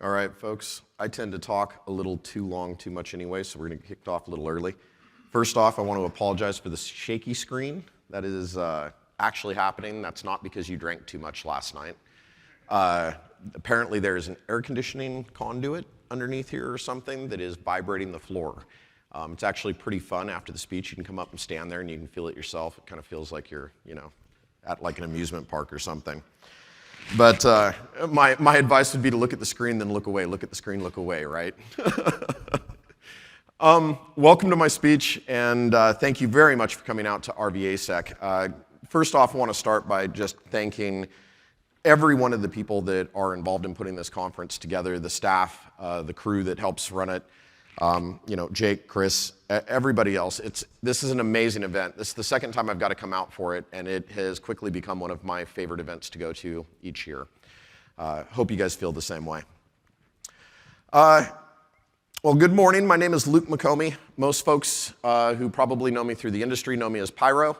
All right, folks, I tend to talk a little too long, too much anyway, so we're going to kick off a little early. First off, I want to apologize for the shaky screen. That is actually happening. That's not because you drank too much last night. Apparently there is an air conditioning conduit underneath here or something that is vibrating the floor. It's actually pretty fun. After the speech, you can come up and stand there and you can feel it yourself. It kind of feels like you're, at like an amusement park or something. But my advice would be to look at the screen, then look away. Look at the screen, look away, right? Welcome to my speech, and thank you very much for coming out to RVAsec. First off, I want to start by just thanking every one of the people that are involved in putting this conference together, the staff, the crew that helps run it, Jake, Chris, everybody else. This is an amazing event. This is the second time I've got to come out for it, and it has quickly become one of my favorite events to go to each year. Hope you guys feel the same way. Well, good morning. My name is McOmie. Most folks who probably know me through the industry know me as Pyr0.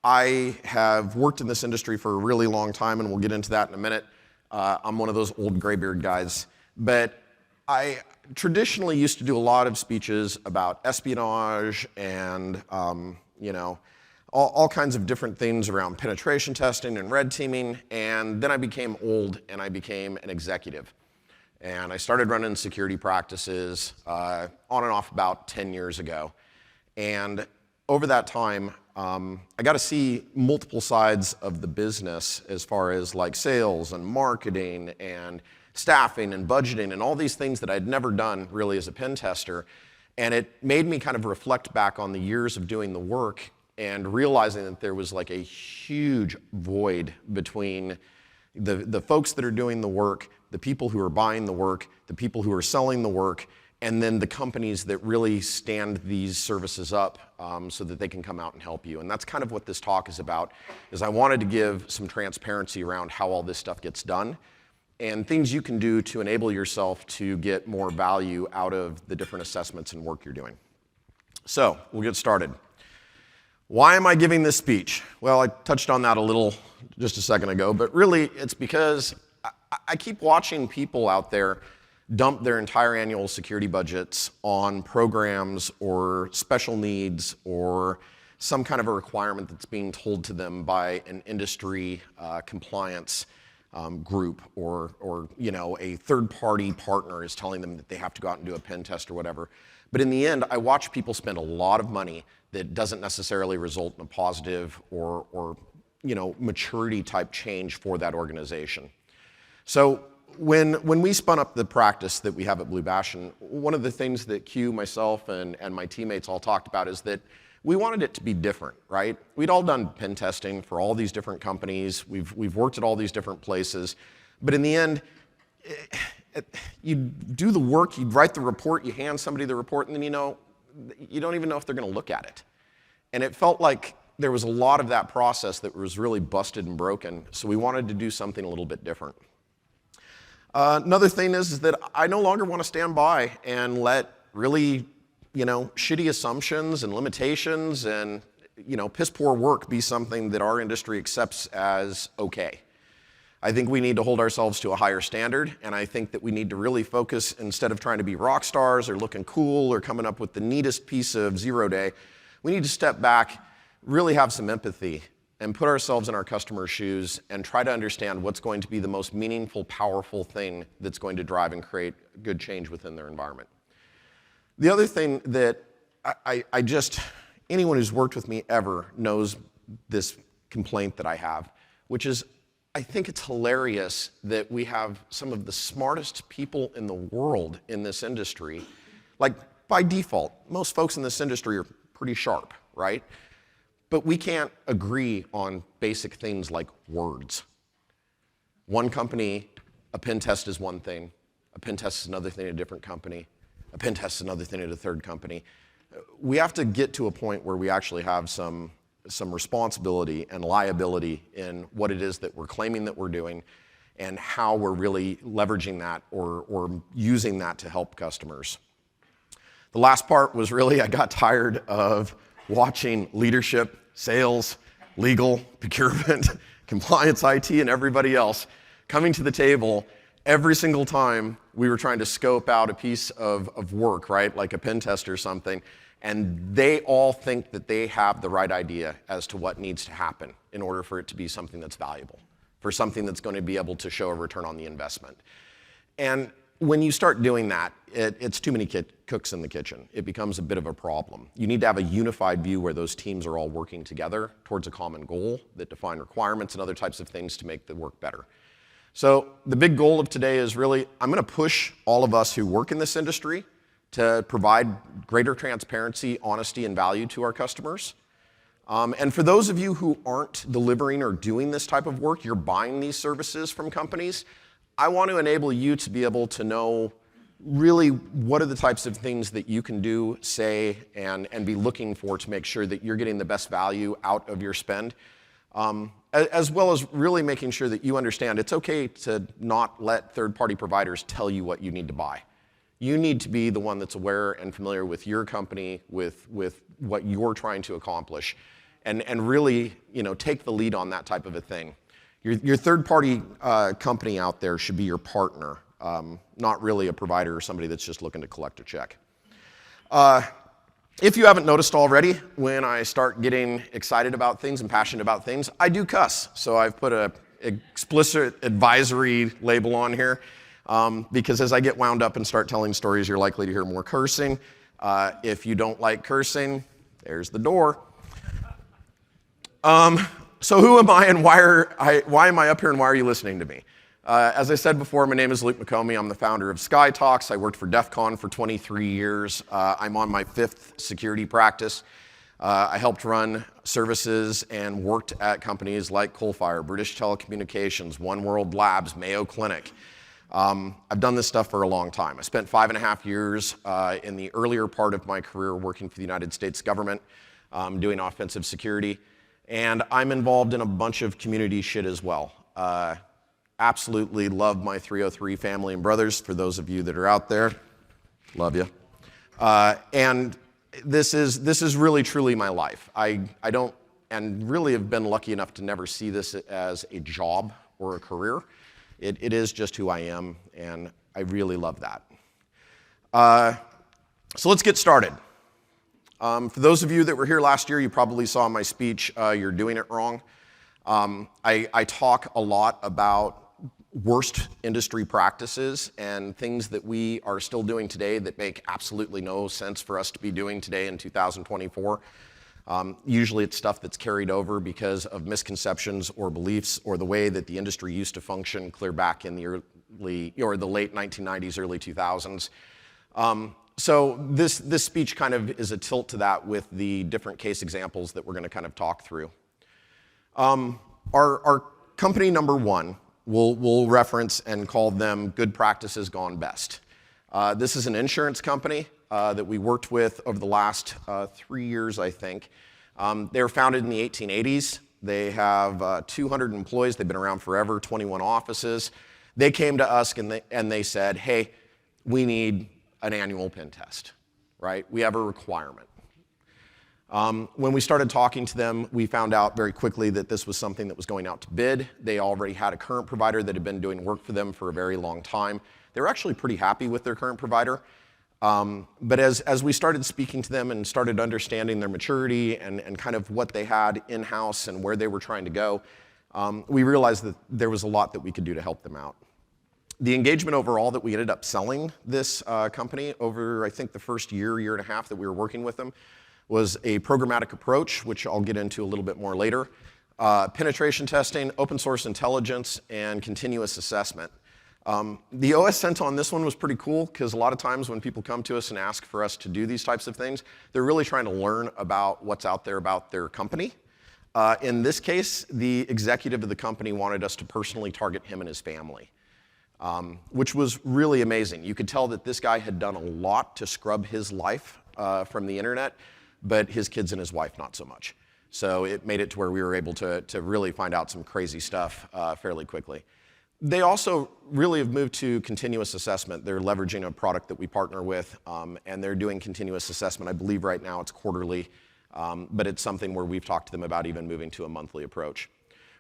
I have worked in this industry for a really long time, and we'll get into that in a minute. I'm one of those old graybeard guys, but I traditionally used to do a lot of speeches about espionage and, all kinds of different things around penetration testing and red teaming, and then I became old and I became an executive. And I started running security practices on and off about 10 years ago. And over that time, I got to see multiple sides of the business as far as like sales and marketing and staffing and budgeting and all these things that I'd never done really as a pen tester. And it made me kind of reflect back on the years of doing the work and realizing that there was like a huge void between the folks that are doing the work, the people who are buying the work, the people who are selling the work, and then the companies that really stand these services up so that they can come out and help you. And that's kind of what this talk is about, is I wanted to give some transparency around how all this stuff gets done and things you can do to enable yourself to get more value out of the different assessments and work you're doing. So we'll get started. Why am I giving this speech? Well, I touched on that a little just a second ago, but really it's because I keep watching people out there dump their entire annual security budgets on programs or special needs or some kind of a requirement that's being told to them by an industry compliance group or a third-party partner is telling them that they have to go out and do a pen test or whatever. But in the end, I watch people spend a lot of money that doesn't necessarily result in a positive or maturity type change for that organization. So when we spun up the practice that we have at Blue Bastion, one of the things that Q, myself, and my teammates all talked about is that we wanted it to be different, right? We'd all done pen testing for all these different companies. We've worked at all these different places. But in the end, you do the work, you write the report, you hand somebody the report, and then you don't even know if they're going to look at it. And it felt like there was a lot of that process that was really busted and broken, so we wanted to do something a little bit different. Another thing is that I no longer want to stand by and let really shitty assumptions and limitations and, piss poor work be something that our industry accepts as okay. I think we need to hold ourselves to a higher standard, and I think that we need to really focus, instead of trying to be rock stars or looking cool or coming up with the neatest piece of zero day, we need to step back, really have some empathy, and put ourselves in our customers' shoes and try to understand what's going to be the most meaningful, powerful thing that's going to drive and create good change within their environment. The other thing that anyone who's worked with me ever knows this complaint that I have, which is I think it's hilarious that we have some of the smartest people in the world in this industry. Like, by default, most folks in this industry are pretty sharp, right? But we can't agree on basic things like words. One company, a pen test is one thing. A pen test is another thing at a different company. A pen test is another thing at a third company. We have to get to a point where we actually have some responsibility and liability in what it is that we're claiming that we're doing and how we're really leveraging that or using that to help customers. The last part was really I got tired of watching leadership, sales, legal, procurement, compliance, IT, and everybody else coming to the table every single time we were trying to scope out a piece of work, right, like a pen test or something, and they all think that they have the right idea as to what needs to happen in order for it to be something that's valuable, for something that's going to be able to show a return on the investment. And when you start doing that, it's too many cooks in the kitchen. It becomes a bit of a problem. You need to have a unified view where those teams are all working together towards a common goal that define requirements and other types of things to make the work better. So the big goal of today is really, I'm going to push all of us who work in this industry to provide greater transparency, honesty, and value to our customers. And for those of you who aren't delivering or doing this type of work, you're buying these services from companies, I want to enable you to be able to know really what are the types of things that you can do, say, and be looking for to make sure that you're getting the best value out of your spend, as well as really making sure that you understand it's okay to not let third-party providers tell you what you need to buy. You need to be the one that's aware and familiar with your company, with what you're trying to accomplish, and really, take the lead on that type of a thing. Your third-party company out there should be your partner, not really a provider or somebody that's just looking to collect a check. If you haven't noticed already, when I start getting excited about things and passionate about things, I do cuss. So I've put an explicit advisory label on here, because as I get wound up and start telling stories, you're likely to hear more cursing. If you don't like cursing, there's the door. So who am I and why am I up here and why are you listening to me? As I said before, my name is McOmie. I'm the founder of Sky Talks. I worked for DEF CON for 23 years. I'm on my 5th security practice. I helped run services and worked at companies like Coalfire, British Telecommunications, One World Labs, Mayo Clinic. I've done this stuff for a long time. I spent 5.5 years in the earlier part of my career working for the United States government, doing offensive security. And I'm involved in a bunch of community shit as well. Absolutely love my 303 family and brothers. For those of you that are out there, love you. And this is really truly my life. I don't, and really have been lucky enough to never see this as a job or a career. It is just who I am, and I really love that. So let's get started. For those of you that were here last year, you probably saw my speech, You're Doing It Wrong. I talk a lot about worst industry practices and things that we are still doing today that make absolutely no sense for us to be doing today in 2024. Usually it's stuff that's carried over because of misconceptions or beliefs or the way that the industry used to function clear back in the late 1990s, early 2000s. So this speech kind of is a tilt to that with the different case examples that we're going to kind of talk through. Our company number one, we'll reference and call them Good Practices Gone Best. This is an insurance company that we worked with over the last 3 years, I think. They were founded in the 1880s. They have 200 employees. They've been around forever, 21 offices. They came to us and they said, hey, we need an annual pen test, right? We have a requirement. When we started talking to them, we found out very quickly that this was something that was going out to bid. They already had a current provider that had been doing work for them for a very long time. They were actually pretty happy with their current provider. But as we started speaking to them and started understanding their maturity and kind of what they had in-house and where they were trying to go, we realized that there was a lot that we could do to help them out. The engagement overall that we ended up selling this company over, I think, the first year and a half that we were working with them was a programmatic approach, which I'll get into a little bit more later, penetration testing, open source intelligence, and continuous assessment. The OS sent on this one was pretty cool because a lot of times when people come to us and ask for us to do these types of things, they're really trying to learn about what's out there about their company. In this case, the executive of the company wanted us to personally target him and his family, which was really amazing. You could tell that this guy had done a lot to scrub his life from the internet, but his kids and his wife not so much. So it made it to where we were able to really find out some crazy stuff fairly quickly. They also really have moved to continuous assessment. They're leveraging a product that we partner with, and they're doing continuous assessment. I believe right now it's quarterly, but it's something where we've talked to them about even moving to a monthly approach.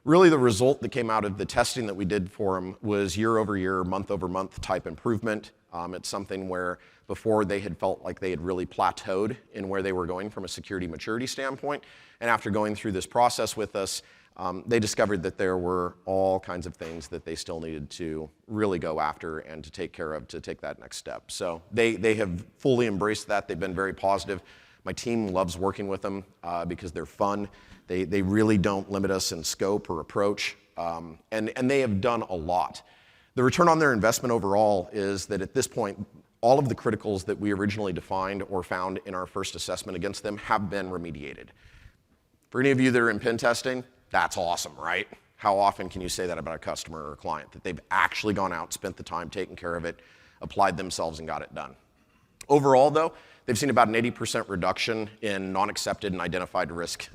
Really, the result that came out of the testing that we did for them was year-over-year, month-over-month type improvement. It's something where before they had felt like they had really plateaued in where they were going from a security maturity standpoint. And after going through this process with us, they discovered that there were all kinds of things that they still needed to really go after and to take care of to take that next step. So they have fully embraced that. They've been very positive. My team loves working with them because they're fun. They really don't limit us in scope or approach, and they have done a lot. The return on their investment overall is that at this point, all of the criticals that we originally defined or found in our first assessment against them have been remediated. For any of you that are in pen testing, that's awesome, right? How often can you say that about a customer or a client, that they've actually gone out, spent the time, taken care of it, applied themselves, and got it done? Overall, though, they've seen about an 80% reduction in non-accepted and identified risk.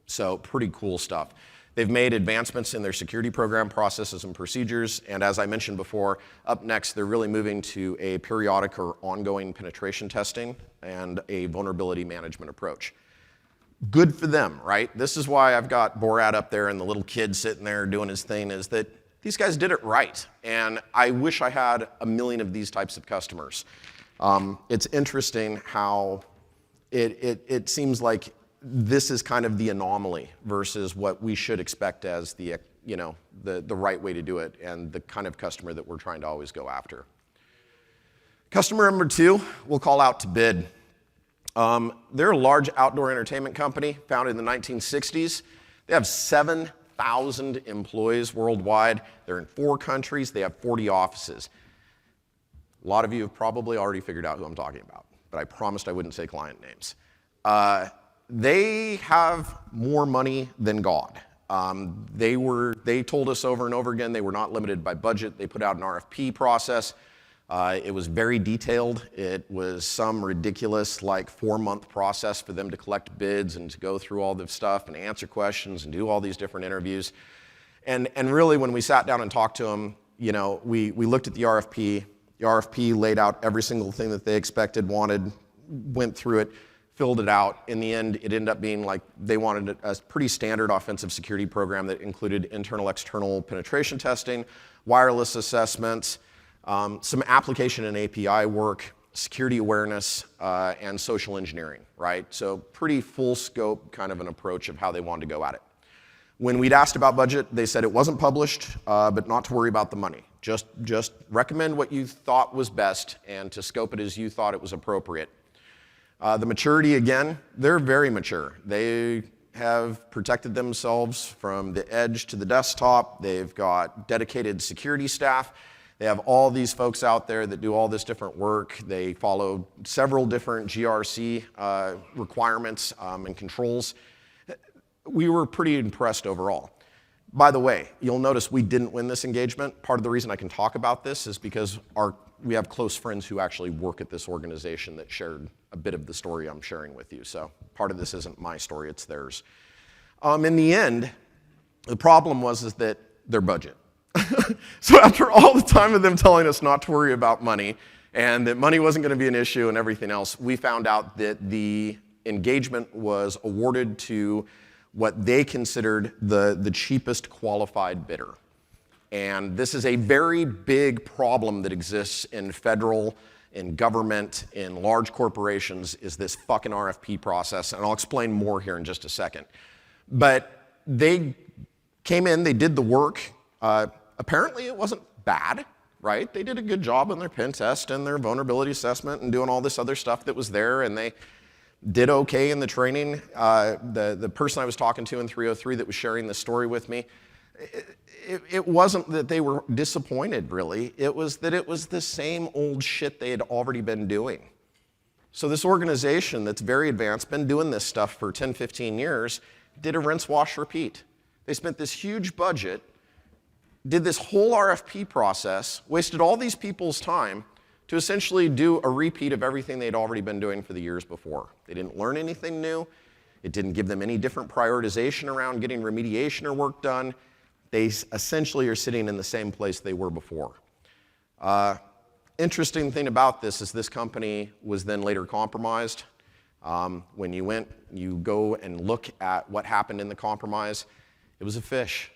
So pretty cool stuff. They've made advancements in their security program processes and procedures, and as I mentioned before, up next they're really moving to a periodic or ongoing penetration testing and a vulnerability management approach. Good for them, right? This is why I've got Borat up there and the little kid sitting there doing his thing, is that these guys did it right, and I wish I had a million of these types of customers. It's interesting how it seems like this is kind of the anomaly versus what we should expect as the right way to do it and the kind of customer that we're trying to always go after. Customer number 2, we'll call out to bid. They're a large outdoor entertainment company founded in the 1960s. They have 7,000 employees worldwide. They're in 4 countries. They have 40 offices. A lot of you have probably already figured out who I'm talking about, but I promised I wouldn't say client names. They have more money than God. They told us over and over again they were not limited by budget. They put out an RFP process. It was very detailed. It was some ridiculous 4-month process for them to collect bids and to go through all this stuff and answer questions and do all these different interviews. And really when we sat down and talked to them, we looked at the RFP. The RFP laid out every single thing that they expected, wanted, went through it, filled it out. In the end, it ended up being like they wanted a pretty standard offensive security program that included internal, external penetration testing, wireless assessments, some application and API work, security awareness, and social engineering, right? So pretty full scope kind of an approach of how they wanted to go at it. When we'd asked about budget, they said it wasn't published, but not to worry about the money. Just recommend what you thought was best and to scope it as you thought it was appropriate. The maturity, again, they're very mature. They have protected themselves from the edge to the desktop. They've got dedicated security staff. They have all these folks out there that do all this different work. They follow several different GRC requirements and controls. We were pretty impressed overall. By the way, you'll notice we didn't win this engagement. Part of the reason I can talk about this is because we have close friends who actually work at this organization that shared a bit of the story I'm sharing with you. So part of this isn't my story, it's theirs. In the end, the problem was that their budget. So after all the time of them telling us not to worry about money and that money wasn't going to be an issue and everything else, we found out that the engagement was awarded to what they considered the cheapest qualified bidder. And this is a very big problem that exists in federal, in government, in large corporations, is this fucking RFP process. And I'll explain more here in just a second. But they came in, they did the work. Apparently it wasn't bad, right? They did a good job on their pen test and their vulnerability assessment and doing all this other stuff that was there, and they did okay in the training. The person I was talking to in 303 that was sharing this story with me, it wasn't that they were disappointed, really. It was that it was the same old shit they had already been doing. So this organization that's very advanced, been doing this stuff for 10, 15 years, did a rinse, wash, repeat. They spent this huge budget, did this whole RFP process, wasted all these people's time to essentially do a repeat of everything they'd already been doing for the years before. They didn't learn anything new. It didn't give them any different prioritization around getting remediation or work done. They essentially are sitting in the same place they were before. Interesting thing about this is this company was then later compromised. When you go and look at what happened in the compromise, It was a fish.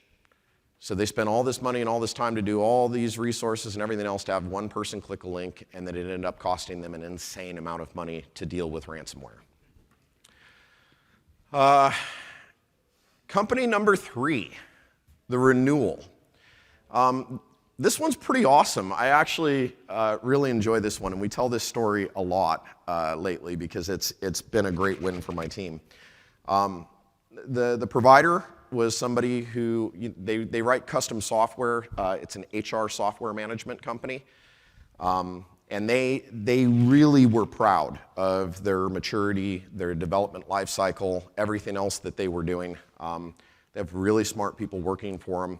So they spent all this money and all this time to do all these resources and everything else to have one person click a link, and then it ended up costing them an insane amount of money to deal with ransomware. Company number 3, the renewal. This one's pretty awesome. I actually really enjoy this one, and we tell this story a lot lately because it's been a great win for my team. The provider was somebody who, they write custom software. It's an HR software management company. And they really were proud of their maturity, their development life cycle, everything else that they were doing. They have really smart people working for them.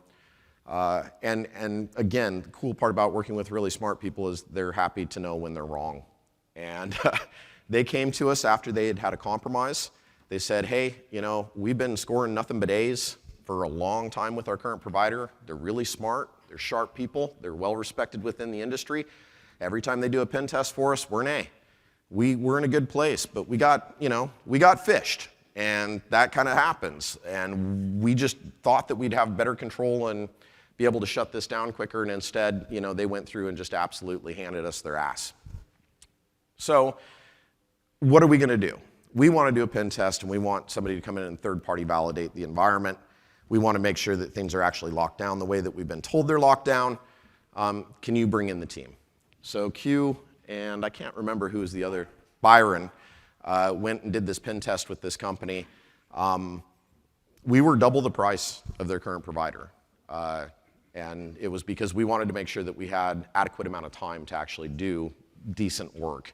And again, the cool part about working with really smart people is they're happy to know when they're wrong. And they came to us after they had had a compromise. They said, hey, we've been scoring nothing but A's for a long time with our current provider. They're really smart. They're sharp people. They're well respected within the industry. Every time they do a pen test for us, we're an A. We're in a good place, but we got fished. And that kind of happens. And we just thought that we'd have better control and be able to shut this down quicker. And instead, they went through and just absolutely handed us their ass. So what are we going to do? We want to do a pen test, and we want somebody to come in and third-party validate the environment. We want to make sure that things are actually locked down the way that we've been told they're locked down. Can you bring in the team? So Q, and I can't remember who was the other, Byron, went and did this pen test with this company. We were double the price of their current provider. And it was because we wanted to make sure that we had adequate amount of time to actually do decent work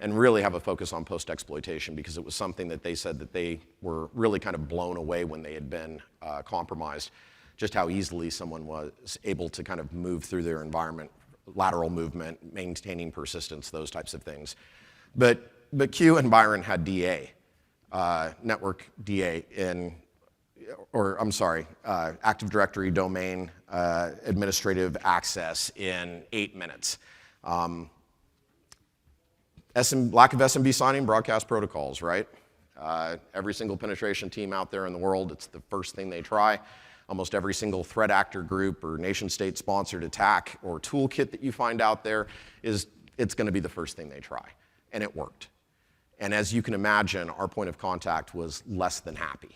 and really have a focus on post-exploitation, because it was something that they said that they were really kind of blown away when they had been compromised, just how easily someone was able to kind of move through their environment, lateral movement, maintaining persistence, those types of things. But Q and Byron had DA, network DA Active Directory domain administrative access in 8 minutes. Lack of SMB signing, broadcast protocols, right? Every single penetration team out there in the world, it's the first thing they try. Almost every single threat actor group or nation-state sponsored attack or toolkit that you find out there it's going to be the first thing they try. And it worked. And as you can imagine, our point of contact was less than happy.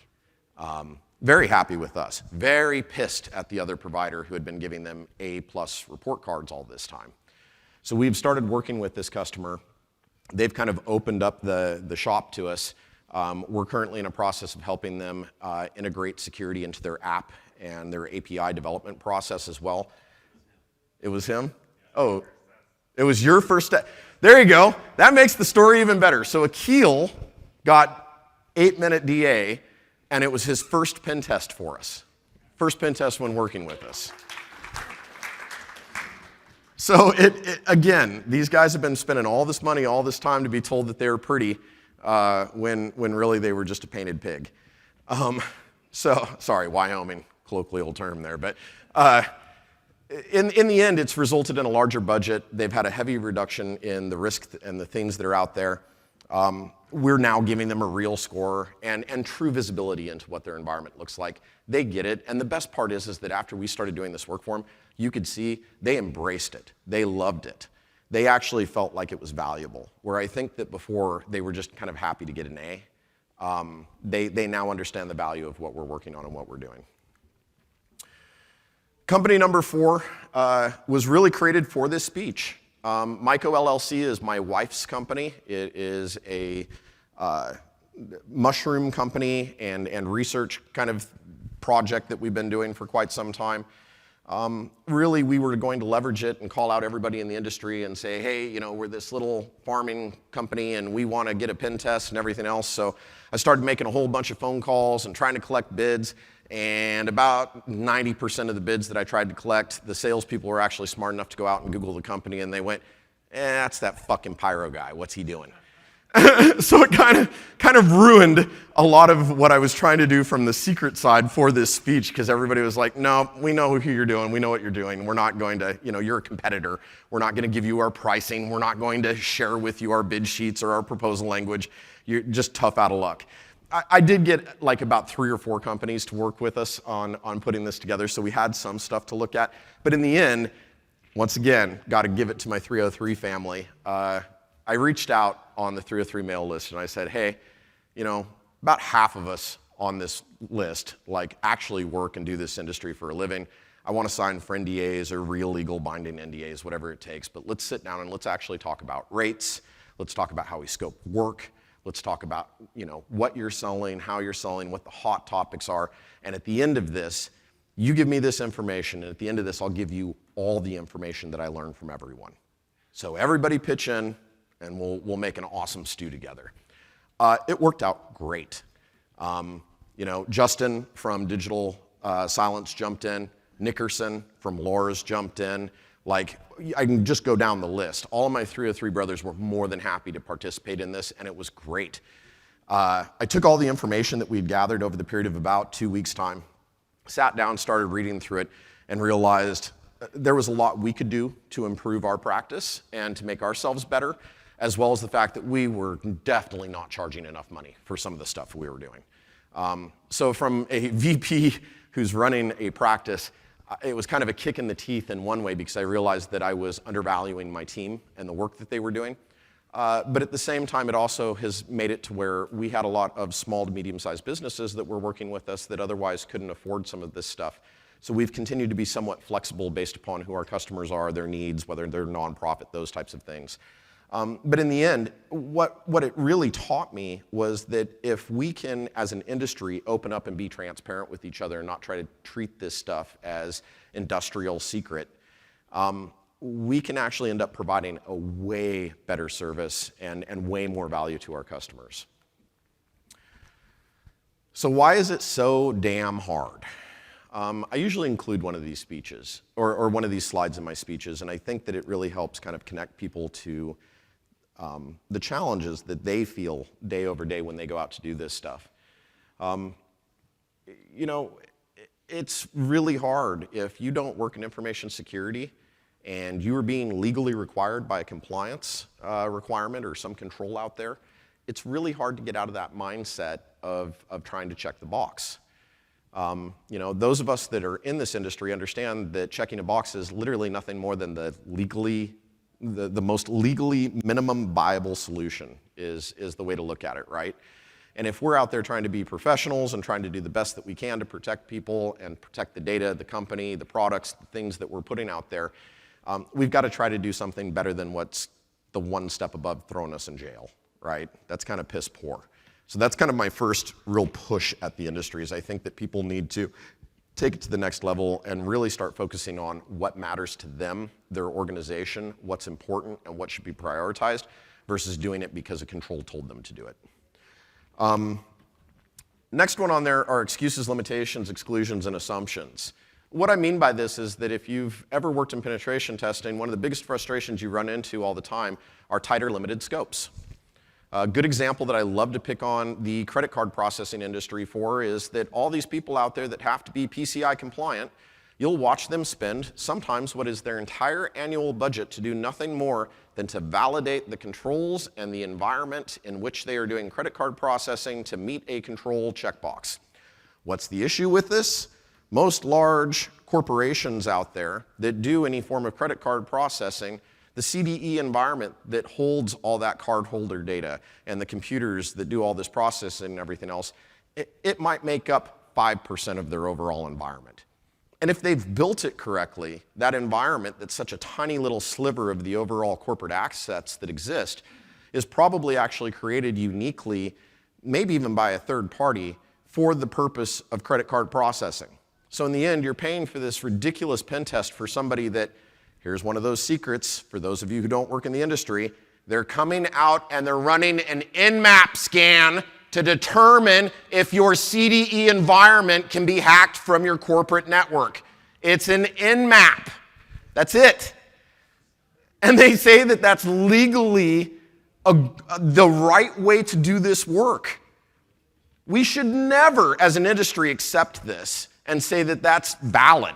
Very happy with us. Very pissed at the other provider who had been giving them A+ report cards all this time. So we've started working with this customer. They've kind of opened up the shop to us. We're currently in a process of helping them integrate security into their app and their API development process as well. It was him? Oh, it was your first step. There you go. That makes the story even better. So Akil got 8-minute DA, and it was his first pen test for us. First pen test when working with us. So again, these guys have been spending all this money, all this time to be told that they're pretty, when really they were just a painted pig. So, sorry, Wyoming, colloquial term there. But in the end, it's resulted in a larger budget. They've had a heavy reduction in the risk and the things that are out there. We're now giving them a real score and true visibility into what their environment looks like. They get it. And the best part is that after we started doing this work for them, you could see they embraced it. They loved it. They actually felt like it was valuable, where I think that before they were just kind of happy to get an A. They now understand the value of what we're working on and what we're doing. Company number 4 was really created for this speech. Myco LLC is my wife's company. It is a mushroom company and research kind of project that we've been doing for quite some time. Really, we were going to leverage it and call out everybody in the industry and say, hey, we're this little farming company and we want to get a pen test and everything else. So I started making a whole bunch of phone calls and trying to collect bids. And about 90% of the bids that I tried to collect, the salespeople were actually smart enough to go out and Google the company, and they went, that's that fucking Pyr0 guy. What's he doing? So it kind of ruined a lot of what I was trying to do from the secret side for this speech, because everybody was like, no, we know who you're doing. We know what you're doing. We're not going to, you're a competitor. We're not going to give you our pricing. We're not going to share with you our bid sheets or our proposal language. You're just tough out of luck. I did get like about 3 or 4 companies to work with us on putting this together, so we had some stuff to look at. But in the end, once again, got to give it to my 303 family. I reached out on the 303 mail list and I said, hey, you know, about half of us on this list like actually work and do this industry for a living. I want to sign for NDAs or real legal binding NDAs, whatever it takes, but let's sit down and let's actually talk about rates. Let's talk about how we scope work. Let's talk about, you know, what you're selling, how you're selling, what the hot topics are. And at the end of this, you give me this information, and at the end of this, I'll give you all the information that I learned from everyone. So everybody pitch in, and we'll make an awesome stew together. It worked out great. You know, Justin from Digital Silence jumped in. Nickerson from Lora's jumped in. Like, I can just go down the list. All of my 303 brothers were more than happy to participate in this, and it was great. I took all the information that we'd gathered over the period of about 2 weeks' time, sat down, started reading through it, and realized there was a lot we could do to improve our practice and to make ourselves better, as well as the fact that we were definitely not charging enough money for some of the stuff we were doing. So from a VP who's running a practice, it was kind of a kick in the teeth in one way because I realized that I was undervaluing my team and the work that they were doing. But at the same time, it also has made it to where we had a lot of small to medium-sized businesses that were working with us that otherwise couldn't afford some of this stuff. So we've continued to be somewhat flexible based upon who our customers are, their needs, whether they're nonprofit, those types of things. But in the end, what it really taught me was that if we can, as an industry, open up and be transparent with each other and not try to treat this stuff as industrial secret, we can actually end up providing a way better service and way more value to our customers. So why is it so damn hard? I usually include one of these speeches, or one of these slides in my speeches, and I think that it really helps kind of connect people to the challenges that they feel day over day when they go out to do this stuff. You know, it's really hard if you don't work in information security and you are being legally required by a compliance requirement or some control out there. It's really hard to get out of that mindset of trying to check the box. You know, those of us that are in this industry understand that checking a box is literally nothing more than the most legally minimum viable solution is the way to look at it, right? And if we're out there trying to be professionals and trying to do the best that we can to protect people and protect the data, the company, the products, the things that we're putting out there, we've got to try to do something better than what's the one step above throwing us in jail, right? That's kind of piss poor. So that's kind of my first real push at the industry is I think that people need to take it to the next level and really start focusing on what matters to them, their organization, what's important and what should be prioritized versus doing it because a control told them to do it. Next one on there are excuses, limitations, exclusions, and assumptions. What I mean by this is that if you've ever worked in penetration testing, one of the biggest frustrations you run into all the time are tighter limited scopes. A good example that I love to pick on the credit card processing industry for is that all these people out there that have to be PCI compliant, you'll watch them spend sometimes what is their entire annual budget to do nothing more than to validate the controls and the environment in which they are doing credit card processing to meet a control checkbox. What's the issue with this? Most large corporations out there that do any form of credit card processing, the CDE environment that holds all that cardholder data and the computers that do all this processing and everything else, it might make up 5% of their overall environment. And if they've built it correctly, that environment that's such a tiny little sliver of the overall corporate assets that exist is probably actually created uniquely, maybe even by a third party, for the purpose of credit card processing. So in the end, you're paying for this ridiculous pen test for somebody that, here's one of those secrets for those of you who don't work in the industry, they're coming out and they're running an Nmap scan to determine if your CDE environment can be hacked from your corporate network. It's an Nmap. That's it. And they say that that's legally the right way to do this work. We should never, as an industry, accept this and say that that's valid,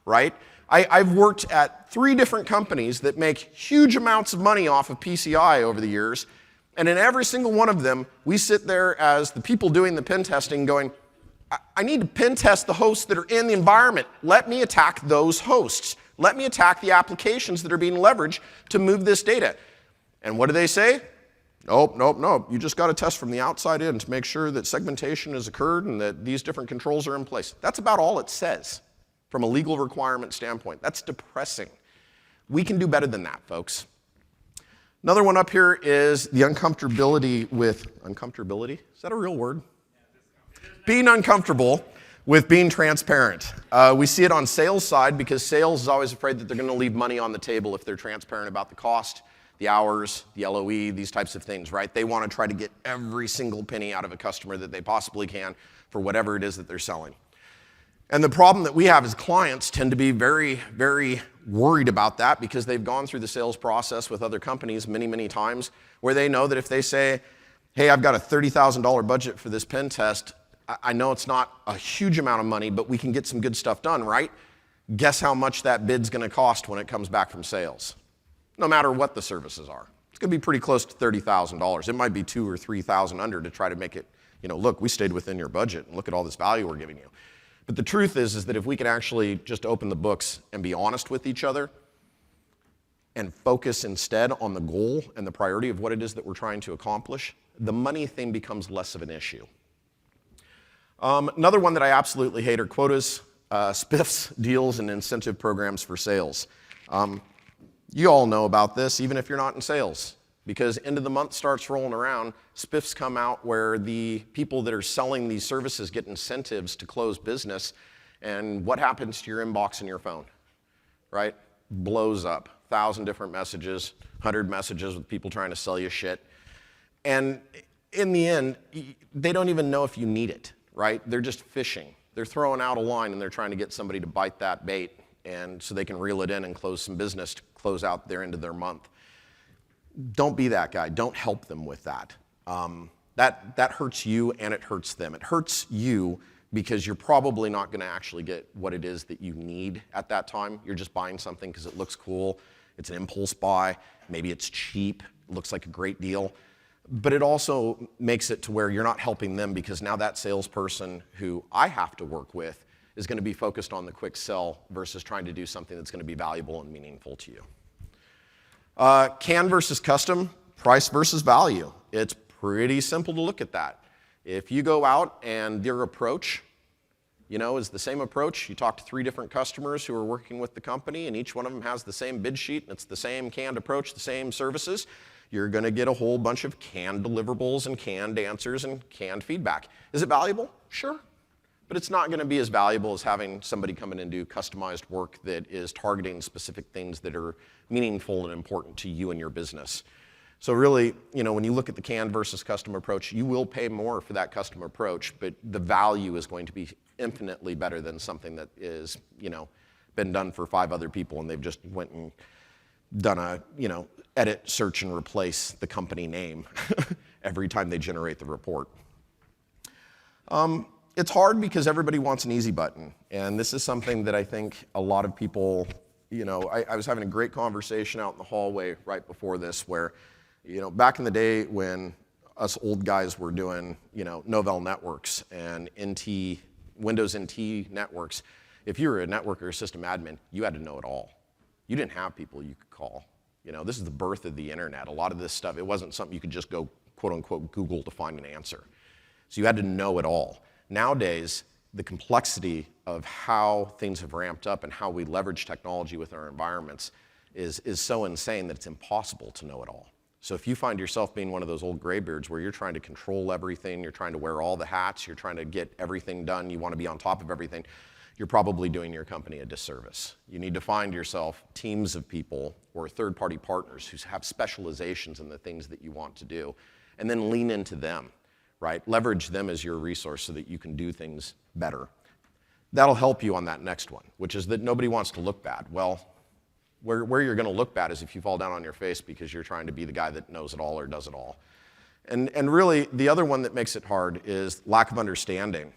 right? I've worked at 3 different companies that make huge amounts of money off of PCI over the years, And in every single one of them, we sit there as the people doing the pen testing going, I need to pen test the hosts that are in the environment. Let me attack those hosts. Let me attack the applications that are being leveraged to move this data. And what do they say? Nope, nope, nope. You just got to test from the outside in to make sure that segmentation has occurred and that these different controls are in place. That's about all it says from a legal requirement standpoint. That's depressing. We can do better than that, folks. Another one up here is the uncomfortability with, uncomfortability? Is that a real word? Being uncomfortable with being transparent. We see it on sales side because sales is always afraid that they're going to leave money on the table if they're transparent about the cost, the hours, the LOE, these types of things, right? They want to try to get every single penny out of a customer that they possibly can for whatever it is that they're selling. And the problem that we have as clients tend to be very, very worried about that because they've gone through the sales process with other companies many, many times where they know that if they say, hey, I've got a $30,000 budget for this pen test, I know it's not a huge amount of money, but we can get some good stuff done, right? Guess how much that bid's going to cost when it comes back from sales? No matter what the services are. It's going to be pretty close to $30,000. It might be $2,000 or $3,000 under to try to make it, look, we stayed within your budget and look at all this value we're giving you. But the truth is that if we can actually just open the books and be honest with each other and focus instead on the goal and the priority of what it is that we're trying to accomplish, the money thing becomes less of an issue. Another one that I absolutely hate are quotas, spiffs, deals, and incentive programs for sales. You all know about this, even if you're not in sales, because end of the month starts rolling around, spiffs come out where the people that are selling these services get incentives to close business, and what happens to your inbox and your phone, right? Blows up. 1,000 different messages, 100 messages with people trying to sell you shit. And in the end, they don't even know if you need it, right? They're just fishing. They're throwing out a line and they're trying to get somebody to bite that bait and so they can reel it in and close some business to close out their end of their month. Don't be that guy. Don't help them with that. That hurts you and it hurts them. It hurts you because you're probably not going to actually get what it is that you need at that time. You're just buying something because it looks cool. It's an impulse buy. Maybe it's cheap. It looks like a great deal. But it also makes it to where you're not helping them because now that salesperson who I have to work with is going to be focused on the quick sell versus trying to do something that's going to be valuable and meaningful to you. Can versus custom, price versus value. It's pretty simple to look at that. If you go out and their approach, is the same approach, you talk to 3 different customers who are working with the company and each one of them has the same bid sheet and it's the same canned approach, the same services, you're going to get a whole bunch of canned deliverables and canned answers and canned feedback. Is it valuable? Sure. But it's not going to be as valuable as having somebody come in and do customized work that is targeting specific things that are meaningful and important to you and your business. So really, when you look at the canned versus custom approach, you will pay more for that custom approach, but the value is going to be infinitely better than something that is, been done for 5 other people and they've just went and done a, edit, search, and replace the company name every time they generate the report. It's hard because everybody wants an easy button, and this is something that I think a lot of people, I was having a great conversation out in the hallway right before this where, back in the day when us old guys were doing, Novell networks and Windows NT networks, if you were a network or a system admin, you had to know it all. You didn't have people you could call. This is the birth of the internet. A lot of this stuff, it wasn't something you could just go, quote unquote, Google to find an answer. So you had to know it all. Nowadays, the complexity of how things have ramped up and how we leverage technology with our environments is so insane that it's impossible to know it all. So if you find yourself being one of those old graybeards where you're trying to control everything, you're trying to wear all the hats, you're trying to get everything done, you want to be on top of everything, you're probably doing your company a disservice. You need to find yourself teams of people or third-party partners who have specializations in the things that you want to do, and then lean into them, right? Leverage them as your resource so that you can do things better. That'll help you on that next one, which is that nobody wants to look bad. Well, where you're going to look bad is if you fall down on your face because you're trying to be the guy that knows it all or does it all. And really, the other one that makes it hard is lack of understanding.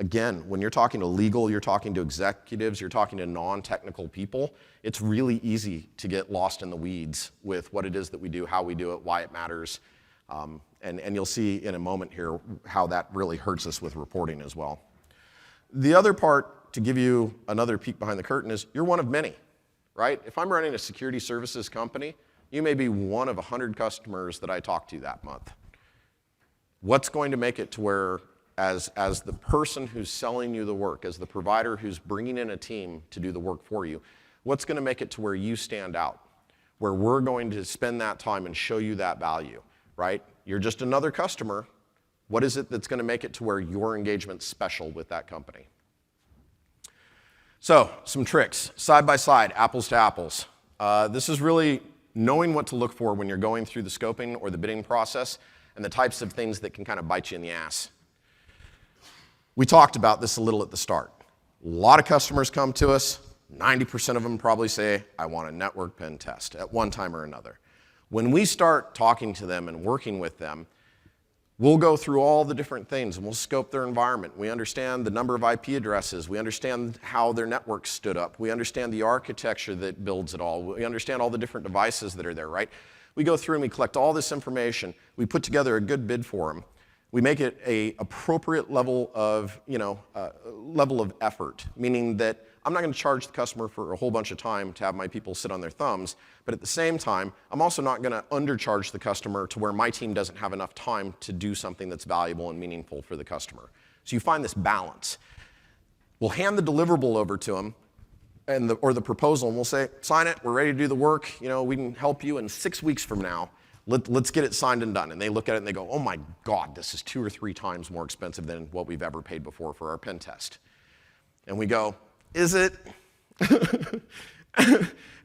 Again, when you're talking to legal, you're talking to executives, you're talking to non-technical people, it's really easy to get lost in the weeds with what it is that we do, how we do it, why it matters. And you'll see in a moment here how that really hurts us with reporting as well. The other part, to give you another peek behind the curtain, is you're one of many, right? If I'm running a security services company, you may be one of 100 customers that I talk to that month. What's going to make it to where, as the person who's selling you the work, as the provider who's bringing in a team to do the work for you, what's going to make it to where you stand out, where we're going to spend that time and show you that value, right? You're just another customer. What is it that's going to make it to where your engagement's special with that company? So, some tricks, side by side, apples to apples. This is really knowing what to look for when you're going through the scoping or the bidding process and the types of things that can kind of bite you in the ass. We talked about this a little at the start. A lot of customers come to us. 90% of them probably say, I want a network pen test at one time or another. When we start talking to them and working with them, we'll go through all the different things and we'll scope their environment. We understand the number of IP addresses. We understand how their network stood up. We understand the architecture that builds it all. We understand all the different devices that are there, right? We go through and we collect all this information. We put together a good bid for them. We make it an appropriate level of, level of effort, meaning that I'm not going to charge the customer for a whole bunch of time to have my people sit on their thumbs, but at the same time, I'm also not going to undercharge the customer to where my team doesn't have enough time to do something that's valuable and meaningful for the customer. So you find this balance. We'll hand the deliverable over to them, or the proposal, and we'll say, sign it, we're ready to do the work, we can help you in 6 weeks from now. Let's get it signed and done. And they look at it and they go, oh my God, this is 2 or 3 times more expensive than what we've ever paid before for our pen test. And we go, is it? And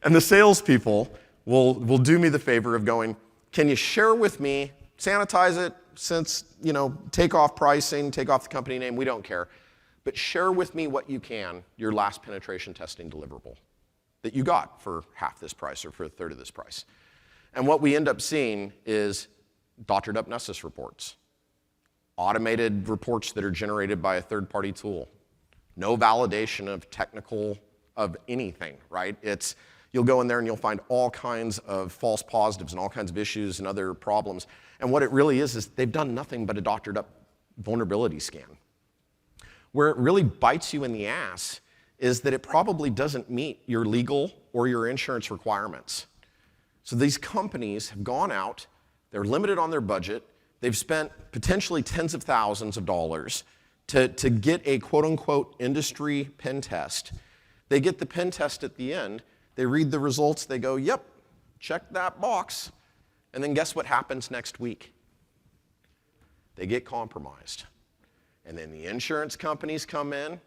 the salespeople will do me the favor of going, can you share with me, sanitize it, since, take off pricing, take off the company name, we don't care. But share with me what you can, your last penetration testing deliverable that you got for half this price or for a third of this price. And what we end up seeing is doctored up Nessus reports, automated reports that are generated by a third-party tool, no validation of technical of anything, right? You'll go in there and you'll find all kinds of false positives and all kinds of issues and other problems. And what it really is they've done nothing but a doctored up vulnerability scan. Where it really bites you in the ass is that it probably doesn't meet your legal or your insurance requirements. So these companies have gone out, they're limited on their budget, they've spent potentially tens of thousands of dollars to get a quote-unquote industry pen test. They get the pen test at the end, they read the results, they go, yep, check that box, and then guess what happens next week? They get compromised. And then the insurance companies come in,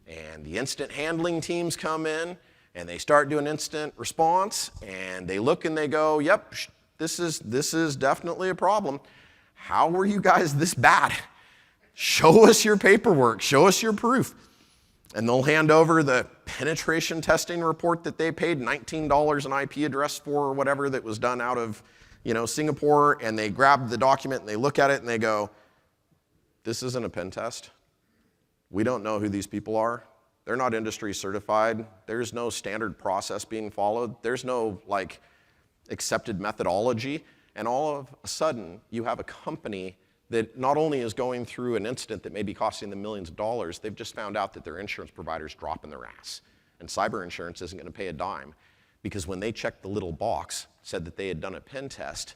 and the instant handling teams come in, and they start doing instant response, and they look and they go, yep, this is definitely a problem. How were you guys this bad? Show us your paperwork, show us your proof. And they'll hand over the penetration testing report that they paid $19 an IP address for or whatever that was done out of Singapore, and they grab the document and they look at it and they go, this isn't a pen test. We don't know who these people are. They're not industry certified. There's no standard process being followed. There's no accepted methodology. And all of a sudden, you have a company that not only is going through an incident that may be costing them millions of dollars, they've just found out that their insurance provider's dropping their ass. And cyber insurance isn't going to pay a dime because when they checked the little box, said that they had done a pen test,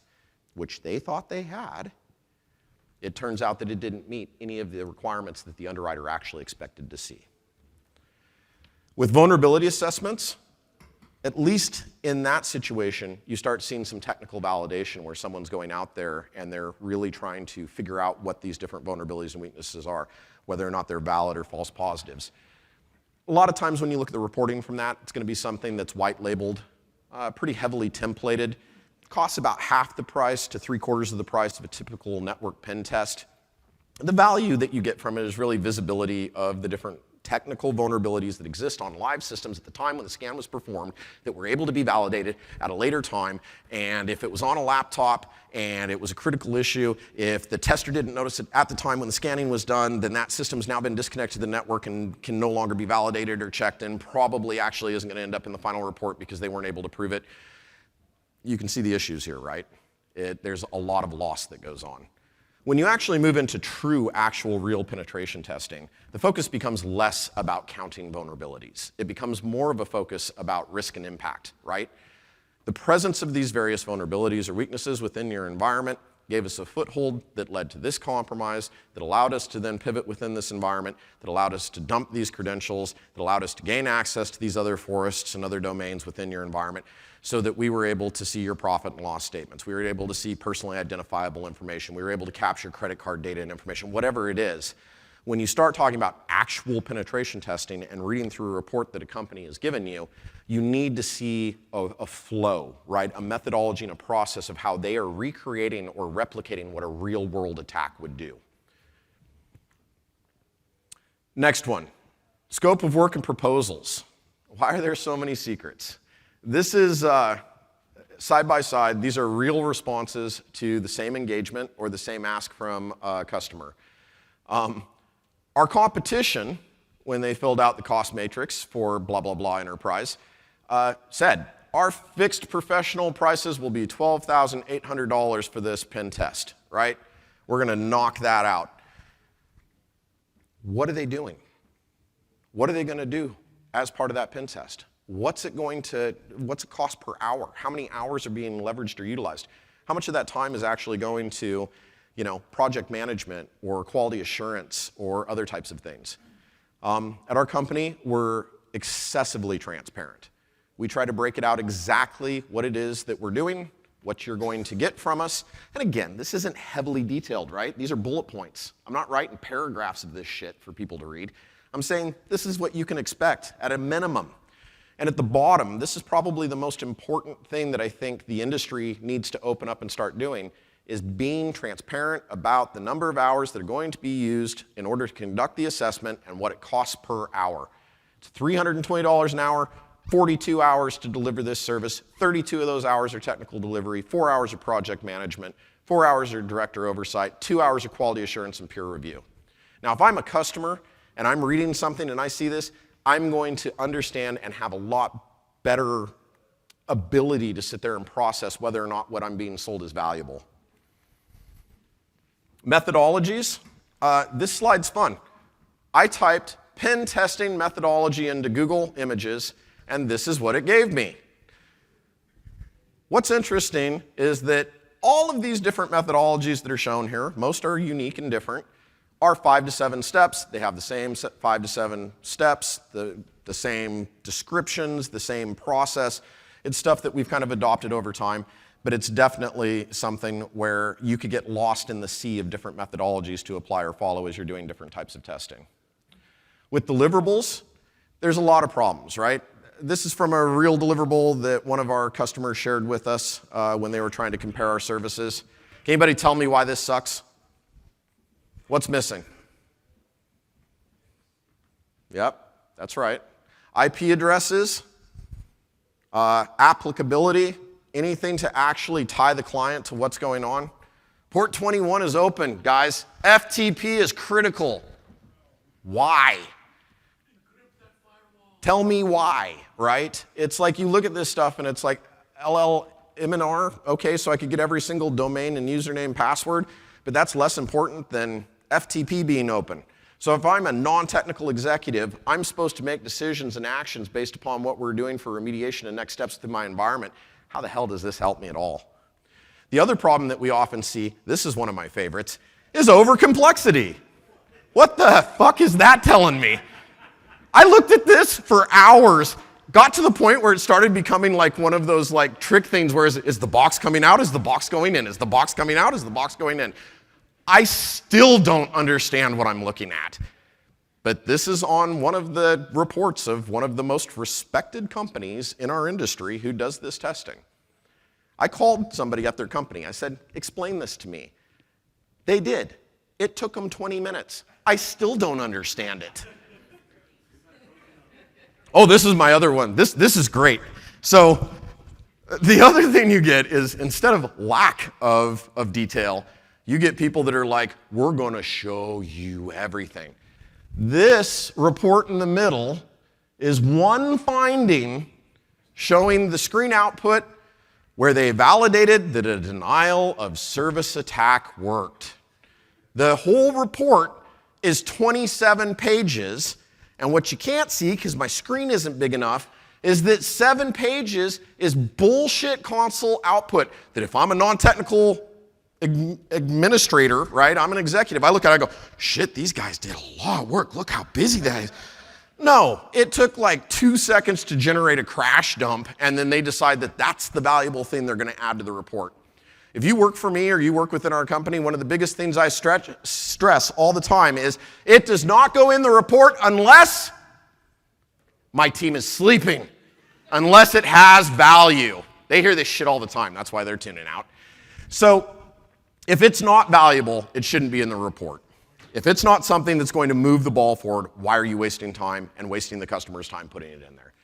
which they thought they had, it turns out that it didn't meet any of the requirements that the underwriter actually expected to see. With vulnerability assessments, at least in that situation, you start seeing some technical validation where someone's going out there and they're really trying to figure out what these different vulnerabilities and weaknesses are, whether or not they're valid or false positives. A lot of times when you look at the reporting from that, it's going to be something that's white labeled, pretty heavily templated. It costs about half the price to 3/4 of the price of a typical network pen test. The value that you get from it is really visibility of the different technical vulnerabilities that exist on live systems at the time when the scan was performed that were able to be validated at a later time. And if it was on a laptop and it was a critical issue, if the tester didn't notice it at the time when the scanning was done, then that system's now been disconnected to the network and can no longer be validated or checked, and probably actually isn't going to end up in the final report because they weren't able to prove it. You can see the issues here, right? There's a lot of loss that goes on. When you actually move into true, actual, real penetration testing, the focus becomes less about counting vulnerabilities. It becomes more of a focus about risk and impact, right? The presence of these various vulnerabilities or weaknesses within your environment gave us a foothold that led to this compromise, that allowed us to then pivot within this environment, that allowed us to dump these credentials, that allowed us to gain access to these other forests and other domains within your environment, so that we were able to see your profit and loss statements. We were able to see personally identifiable information. We were able to capture credit card data and information, whatever it is. When you start talking about actual penetration testing and reading through a report that a company has given you, you need to see a flow, right? A methodology and a process of how they are recreating or replicating what a real-world attack would do. Next one, scope of work and proposals. Why are there so many secrets? This is side by side. These are real responses to the same engagement or the same ask from a customer. Our competition, when they filled out the cost matrix for blah, blah, blah enterprise, said, our fixed professional prices will be $12,800 for this pen test, right? We're going to knock that out. What are they doing? What are they going to do as part of that pen test? What's it cost per hour? How many hours are being leveraged or utilized? How much of that time is actually going to, project management or quality assurance or other types of things? At our company, we're excessively transparent. We try to break it out exactly what it is that we're doing, what you're going to get from us. And again, this isn't heavily detailed, right? These are bullet points. I'm not writing paragraphs of this shit for people to read. I'm saying this is what you can expect at a minimum. And at the bottom, this is probably the most important thing that I think the industry needs to open up and start doing, is being transparent about the number of hours that are going to be used in order to conduct the assessment and what it costs per hour. It's $320 an hour, 42 hours to deliver this service, 32 of those hours are technical delivery, 4 hours of project management, 4 hours of director oversight, 2 hours of quality assurance and peer review. Now, if I'm a customer and I'm reading something and I see this, I'm going to understand and have a lot better ability to sit there and process whether or not what I'm being sold is valuable. Methodologies. This slide's fun. I typed pen testing methodology into Google Images, and this is what it gave me. What's interesting is that all of these different methodologies that are shown here, most are unique and different, are 5 to 7 steps. They have the same 5 to 7 steps, the same descriptions, the same process. It's stuff that we've kind of adopted over time, but it's definitely something where you could get lost in the sea of different methodologies to apply or follow as you're doing different types of testing. With deliverables, there's a lot of problems, right? This is from a real deliverable that one of our customers shared with us when they were trying to compare our services. Can anybody tell me why this sucks? What's missing? Yep, that's right. IP addresses, applicability, anything to actually tie the client to what's going on. Port 21 is open, guys. FTP is critical. Why? Tell me why, right? It's like you look at this stuff and it's like LLMNR, okay, so I could get every single domain and username password, but that's less important than FTP being open. So if I'm a non-technical executive, I'm supposed to make decisions and actions based upon what we're doing for remediation and next steps within my environment. How the hell does this help me at all? The other problem that we often see, this is one of my favorites, is overcomplexity. What the fuck is that telling me? I looked at this for hours, got to the point where it started becoming like one of those like trick things where is the box coming out? Is the box going in? Is the box coming out? Is the box going in? I still don't understand what I'm looking at. But this is on one of the reports of one of the most respected companies in our industry who does this testing. I called somebody at their company. I said, explain this to me. They did. It took them 20 minutes. I still don't understand it. Oh, this is my other one. This is great. So the other thing you get is instead of lack of detail, you get people that are like, we're going to show you everything. This report in the middle is one finding showing the screen output where they validated that a denial of service attack worked. The whole report is 27 pages, and what you can't see, because my screen isn't big enough, is that 7 pages is bullshit console output that if I'm a non-technical administrator, right, I'm an executive, I look at it, I go, shit, these guys did a lot of work. Look how busy that is. No, it took like 2 seconds to generate a crash dump, and then they decide that that's the valuable thing they're going to add to the report. If you work for me or you work within our company, one of the biggest things I stress all the time is it does not go in the report unless my team is sleeping, unless it has value. They hear this shit all the time. That's why they're tuning out. So if it's not valuable, it shouldn't be in the report. If it's not something that's going to move the ball forward, why are you wasting time and wasting the customer's time putting it in there?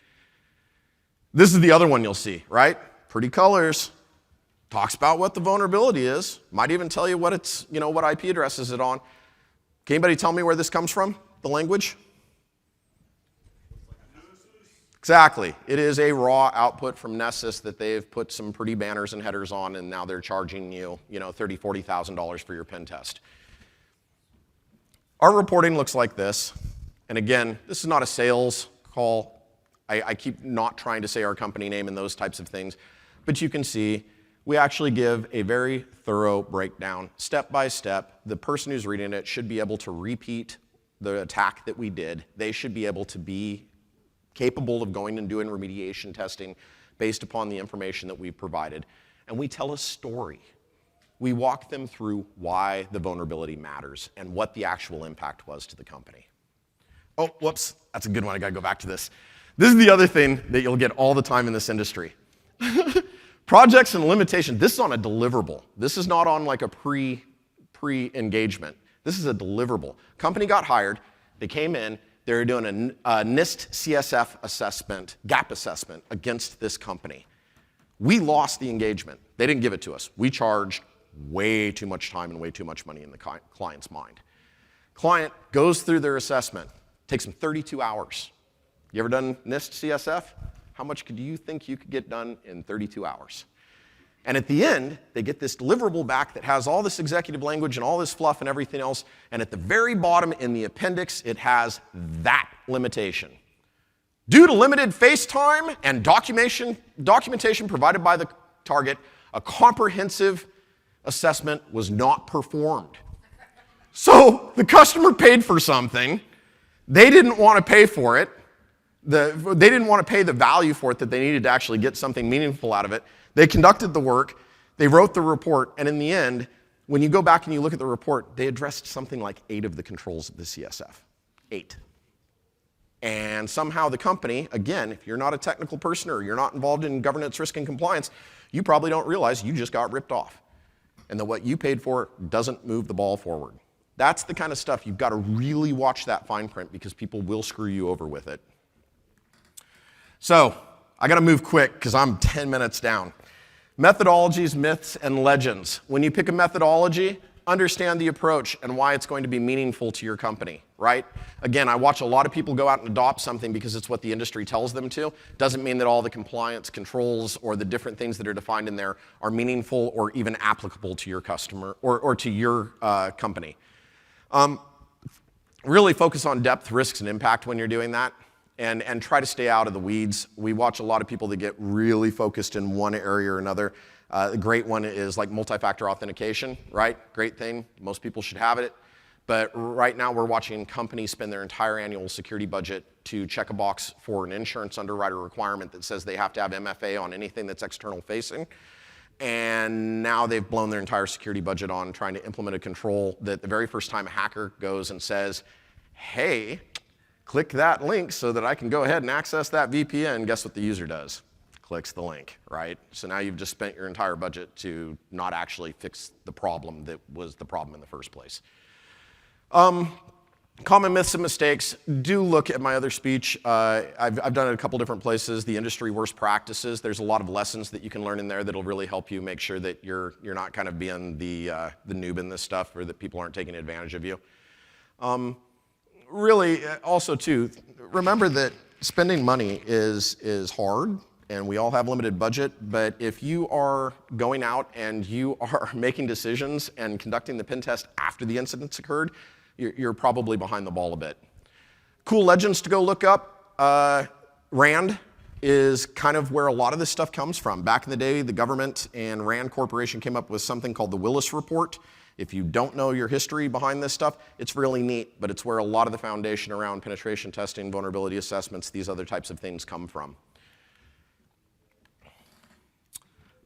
This is the other one you'll see, right? Pretty colors. Talks about what the vulnerability is. Might even tell you what it's, what IP address is it on. Can anybody tell me where this comes from, the language? Exactly. It is a raw output from Nessus that they've put some pretty banners and headers on, and now they're charging you, $30,000, $40,000 for your pen test. Our reporting looks like this. And again, this is not a sales call. I keep not trying to say our company name and those types of things. But you can see we actually give a very thorough breakdown, step by step. The person who's reading it should be able to repeat the attack that we did. They should be able to be capable of going and doing remediation testing based upon the information that we've provided. And we tell a story. We walk them through why the vulnerability matters and what the actual impact was to the company. Oh, whoops, that's a good one. I gotta go back to this. This is the other thing that you'll get all the time in this industry. Projects and limitations. This is on a deliverable. This is not on like a pre-engagement. This is a deliverable. Company got hired. They came in. They were doing a NIST CSF assessment, gap assessment against this company. We lost the engagement. They didn't give it to us. We charged way too much time and way too much money in the client's mind. Client goes through their assessment. Takes them 32 hours. You ever done NIST CSF? How much do you think you could get done in 32 hours? And at the end, they get this deliverable back that has all this executive language and all this fluff and everything else. And at the very bottom in the appendix, it has that limitation. Due to limited face time and documentation provided by the target, a comprehensive assessment was not performed. So the customer paid for something. They didn't want to pay for it. They didn't want to pay the value for it that they needed to actually get something meaningful out of it. They conducted the work. They wrote the report. And in the end, when you go back and you look at the report, they addressed something like 8 of the controls of the CSF. 8. And somehow the company, again, if you're not a technical person or you're not involved in governance, risk, and compliance, you probably don't realize you just got ripped off. And that what you paid for doesn't move the ball forward. That's the kind of stuff you've got to really watch that fine print because people will screw you over with it. So I got to move quick because I'm 10 minutes down. Methodologies, myths, and legends. When you pick a methodology, understand the approach and why it's going to be meaningful to your company, right? Again, I watch a lot of people go out and adopt something because it's what the industry tells them to. Doesn't mean that all the compliance controls or the different things that are defined in there are meaningful or even applicable to your customer or to your company. Really focus on depth, risks, and impact when you're doing that. And try to stay out of the weeds. We watch a lot of people that get really focused in one area or another. The great one is like multi-factor authentication, right? Great thing. Most people should have it. But right now we're watching companies spend their entire annual security budget to check a box for an insurance underwriter requirement that says they have to have MFA on anything that's external facing. And now they've blown their entire security budget on trying to implement a control that the very first time a hacker goes and says, hey, click that link so that I can go ahead and access that VPN. Guess what the user does? Clicks the link, right? So now you've just spent your entire budget to not actually fix the problem that was the problem in the first place. Common myths and mistakes. Do look at my other speech. I've done it a couple different places. The industry worst practices. There's a lot of lessons that you can learn in there that'll really help you make sure that you're not kind of being the noob in this stuff, or that people aren't taking advantage of you. Really, also too, remember that spending money is hard, and we all have limited budget. But if you are going out and you are making decisions and conducting the pen test after the incidents occurred, you're probably behind the ball a bit. Cool legends to go look up. RAND is kind of where a lot of this stuff comes from. Back in the day, the government and RAND Corporation came up with something called the Willis Report. If you don't know your history behind this stuff, it's really neat, but it's where a lot of the foundation around penetration testing, vulnerability assessments, these other types of things come from.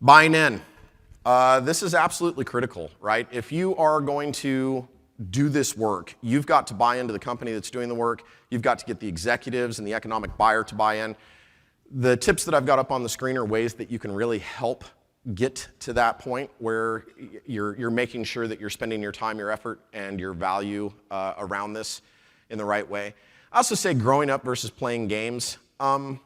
Buying in. This is absolutely critical, right? If you are going to do this work, you've got to buy into the company that's doing the work. You've got to get the executives and the economic buyer to buy in. The tips that I've got up on the screen are ways that you can really help get to that point where you're making sure that you're spending your time, your effort, and your value around this in the right way. I also say growing up versus playing games. You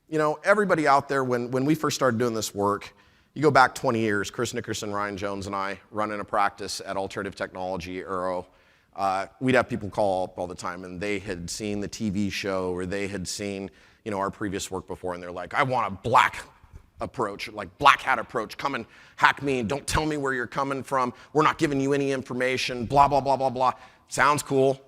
know, everybody out there, when we first started doing this work, you go back 20 years, Chris Nickerson, Ryan Jones, and I running a practice at Alternative Technology, Pyr0. We'd have people call up all the time, and they had seen the TV show, or they had seen, you know, our previous work before, and they're like, I want a black approach, like black hat approach. Come and hack me. Don't tell me where you're coming from. We're not giving you any information. Blah, blah, blah, blah, blah. Sounds cool.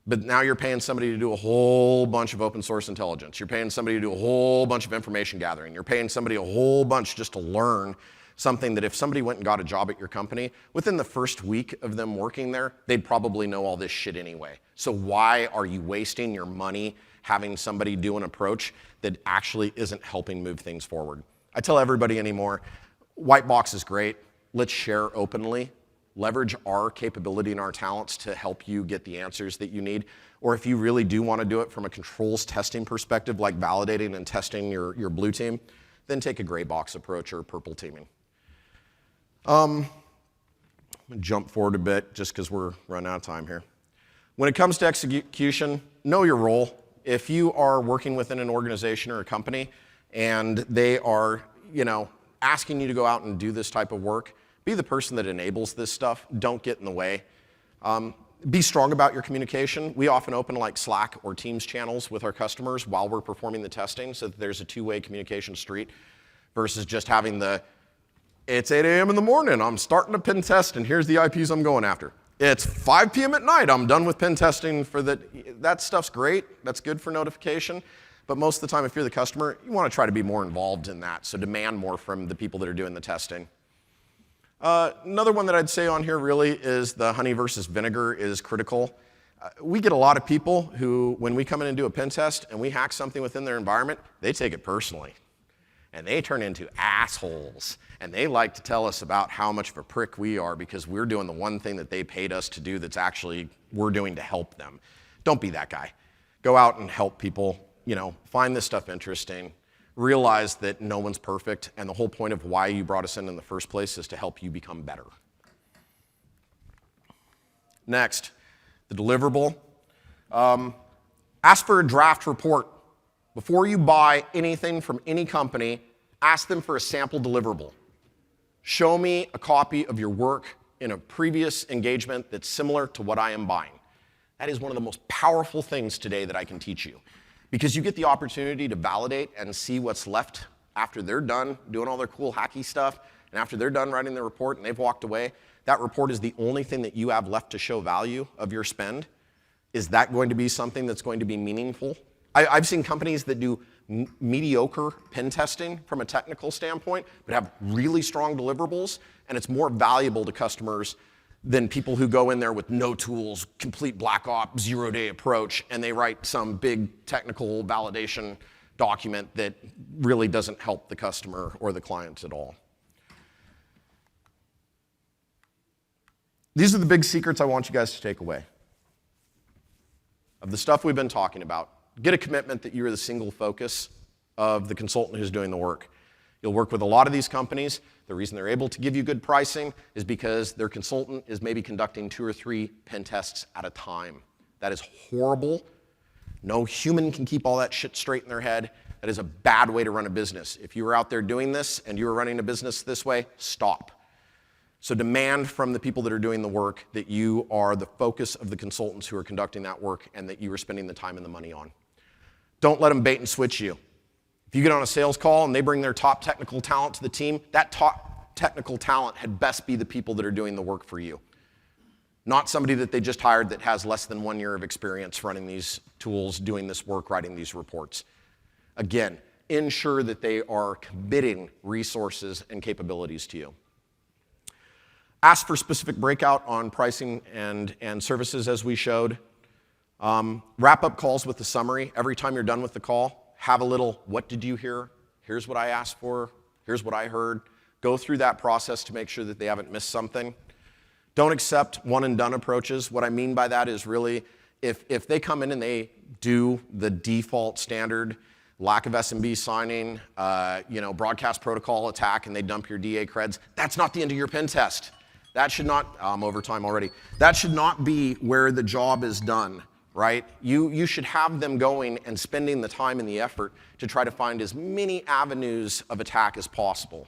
But now you're paying somebody to do a whole bunch of open source intelligence. You're paying somebody to do a whole bunch of information gathering. You're paying somebody a whole bunch just to learn something that if somebody went and got a job at your company, within the first week of them working there, they'd probably know all this shit anyway. So why are you wasting your money having somebody do an approach that actually isn't helping move things forward? I tell everybody anymore, white box is great. Let's share openly. Leverage our capability and our talents to help you get the answers that you need. Or if you really do want to do it from a controls testing perspective, like validating and testing your blue team, then take a gray box approach or purple teaming. I'm going to jump forward a bit just because we're running out of time here. When it comes to execution, know your role. If you are working within an organization or a company and they are, you know, asking you to go out and do this type of work, be the person that enables this stuff. Don't get in the way. Be strong about your communication. We often open like Slack or Teams channels with our customers while we're performing the testing so that there's a two-way communication street versus just having it's 8 a.m. in the morning, I'm starting a pen test and here's the IPs I'm going after. It's 5 p.m. at night, I'm done with pen testing for that stuff's great. That's good for notification. But most of the time, if you're the customer, you want to try to be more involved in that. So demand more from the people that are doing the testing. Another one that I'd say on here really is the honey versus vinegar is critical. We get a lot of people who, when we come in and do a pen test and we hack something within their environment, they take it personally. And they turn into assholes. And they like to tell us about how much of a prick we are because we're doing the one thing that they paid us to do that's actually we're doing to help them. Don't be that guy. Go out and help people, you know, find this stuff interesting. Realize that no one's perfect, and the whole point of why you brought us in the first place is to help you become better. Next, the deliverable. Ask for a draft report. Before you buy anything from any company, ask them for a sample deliverable. Show me a copy of your work in a previous engagement that's similar to what I am buying. That is one of the most powerful things today that I can teach you. Because you get the opportunity to validate and see what's left after they're done doing all their cool hacky stuff, and after they're done writing their report and they've walked away, that report is the only thing that you have left to show value of your spend. Is that going to be something that's going to be meaningful? I've seen companies that do mediocre pen testing from a technical standpoint, but have really strong deliverables, and it's more valuable to customers than people who go in there with no tools, complete black op, zero-day approach, and they write some big technical validation document that really doesn't help the customer or the client at all. These are the big secrets I want you guys to take away. Of the stuff we've been talking about, get a commitment that you're the single focus of the consultant who's doing the work. You'll work with a lot of these companies. The reason they're able to give you good pricing is because their consultant is maybe conducting 2 or 3 pen tests at a time. That is horrible. No human can keep all that shit straight in their head. That is a bad way to run a business. If you were out there doing this and you were running a business this way, stop. So demand from the people that are doing the work that you are the focus of the consultants who are conducting that work and that you are spending the time and the money on. Don't let them bait and switch you. If you get on a sales call and they bring their top technical talent to the team, that top technical talent had best be the people that are doing the work for you. Not somebody that they just hired that has less than 1 year of experience running these tools, doing this work, writing these reports. Again, ensure that they are committing resources and capabilities to you. Ask for specific breakout on pricing and services as we showed. Wrap up calls with a summary. Every time you're done with the call, have a little, what did you hear? Here's what I asked for. Here's what I heard. Go through that process to make sure that they haven't missed something. Don't accept one and done approaches. What I mean by that is really, if they come in and they do the default standard, lack of SMB signing, broadcast protocol attack, and they dump your DA creds, that's not the end of your pen test. That should not, I'm over time already. That should not be where the job is done, right? You should have them going and spending the time and the effort to try to find as many avenues of attack as possible.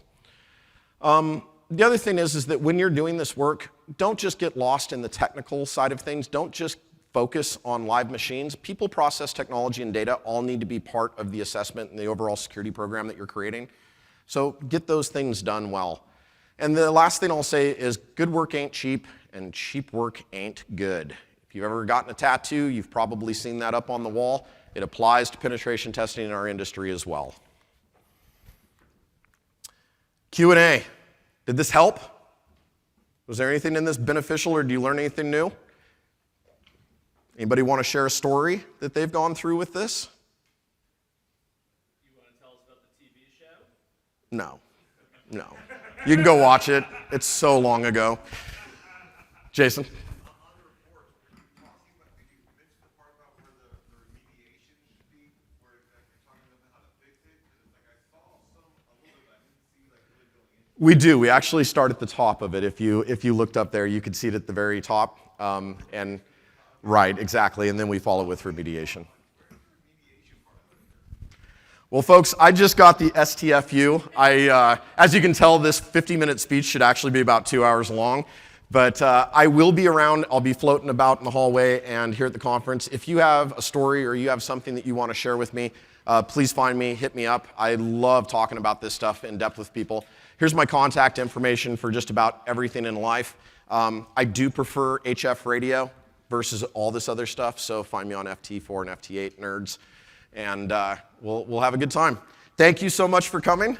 The other thing is that when you're doing this work, don't just get lost in the technical side of things. Don't just focus on live machines. People, process, technology, and data all need to be part of the assessment and the overall security program that you're creating. So get those things done well. And the last thing I'll say is good work ain't cheap, and cheap work ain't good. If you've ever gotten a tattoo, you've probably seen that up on the wall. It applies to penetration testing in our industry as well. Q&A. Did this help? Was there anything in this beneficial, or do you learn anything new? Anybody want to share a story that they've gone through with this? You want to tell us about the TV show? No. No. You can go watch it. It's so long ago. Jason? On the report, did you mention the part about where the remediation should be, where you're talking about how to fix it? Because I saw some a little bit, but I didn't see really going into it. We do. We actually start at the top of it. If you looked up there, you could see it at the very top. Right, exactly. And then we follow with remediation. Well, folks, I just got the STFU. As you can tell, this 50-minute speech should actually be about 2 hours long. But I will be around. I'll be floating about in the hallway and here at the conference. If you have a story or you have something that you want to share with me, please find me, hit me up. I love talking about this stuff in depth with people. Here's my contact information for just about everything in life. I do prefer HF radio versus all this other stuff, so find me on FT4 and FT8 nerds. And we'll have a good time. Thank you so much for coming.